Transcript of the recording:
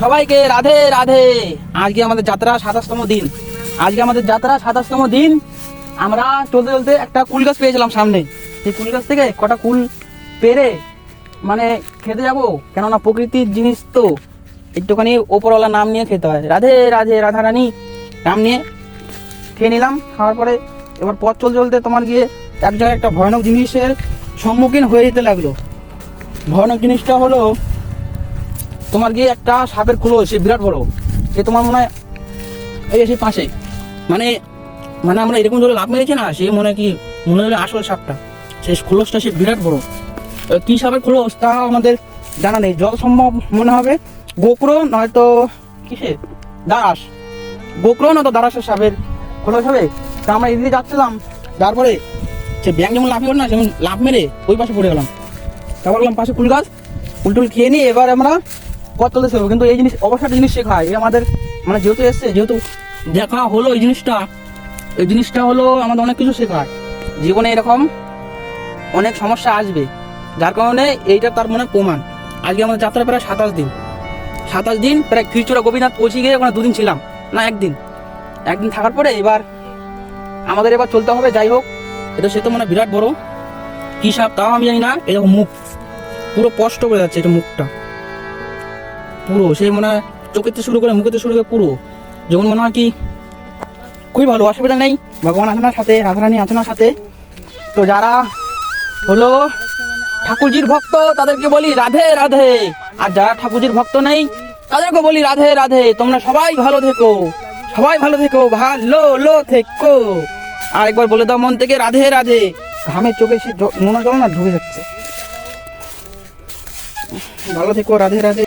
সবাইকে রাধে রাধে। আজকে আমাদের যাত্রা 27তম দিন। আমরা চলতে চলতে একটা কুল গাছ পেয়েছিলাম সামনে। সেই কুল গাছ থেকে কটা কুল পেরে মানে খেতে যাবো, কেননা প্রকৃতির জিনিস তো একটুখানি ওপরওয়ালা নাম নিয়ে খেতে হয়। রাধে রাধে, রাধা রানী নাম নিয়ে খেয়ে নিলাম। খাওয়ার পরে এবার পথ চলতে চলতে তোমার গিয়ে এক জায়গায় একটা ভয়ানক জিনিসের সম্মুখীন হয়ে যেতে লাগলো। ভয়ানক জিনিসটা হলো তোমার গিয়ে একটা সাপের খোলস, সে বিরাট বড়। সে তোমার মনে হয় এই সে পাশে মানে মানে আমরা এরকম ধরে লাভ মেরেছি না, সে মনে হলো আসল সাপটা। সেই খোলসটা সে বিরাট বড়। কি সাপের খোলস তা আমাদের জানা নেই। যত সম্ভব মনে হবে গোকরো নয়তো কিসে দারাস, গোকরো নয়তো দারাসের সাপের খোলস হবে। তা আমরা এদিকে যাচ্ছিলাম, তারপরে সে ব্যাং যেমন লাফিয়ে না, যেমন লাভ মেরে ওই পাশে পড়ে গেলাম। তারপর গেলাম পাশে কুল গাছ, উল্টুল খেয়ে নিয়ে এবার আমরা পথ চলতে হবে। কিন্তু এই জিনিস অবশ্যই জিনিস শেখায়, এই আমাদের মানে যেহেতু এসছে, যেহেতু দেখা হলো এই জিনিসটা হলো আমাদের অনেক কিছু শেখায়। জীবনে এরকম অনেক সমস্যা আসবে, যার কারণে এইটা তার মনে প্রমাণ। আজকে আমাদের যাত্রা প্রায় 27 দিন প্রায় খিরচুরা গোপীনাথ পৌঁছে গিয়ে ওখানে 2 দিন ছিলাম না, একদিন থাকার পরে এবার আমাদের এবার চলতে হবে। যাই হোক, এটা সে তো মানে বিরাট বড় কি সাপ তাও আমি জানি না। এরকম মুখ পুরো স্পষ্ট করে যাচ্ছে, এটা মুখটা পুরো সেই মনে হয় চোখেতে শুরু করে মুখেতে শুরু করে পুরো যেমন মনে হয় কি খুবই ভালো, অসুবিধা নেই। ভগবান আচনার সাথে, রাধারানী আচনার সাথে। তো যারা হলো ঠাকুরজির ভক্ত তাদেরকে বলি রাধে রাধে, আর যারা ঠাকুরজির ভক্ত নেই তাদেরকে বলি রাধে রাধে। তোমরা সবাই ভালো থেকো, ভালো থেকো। আর একবার বলে দাও মন থেকে রাধে রাধে। ঘামের চোখে সে মনে জল না ঢুকে যাচ্ছে। ভালো থেকো, রাধে রাধে।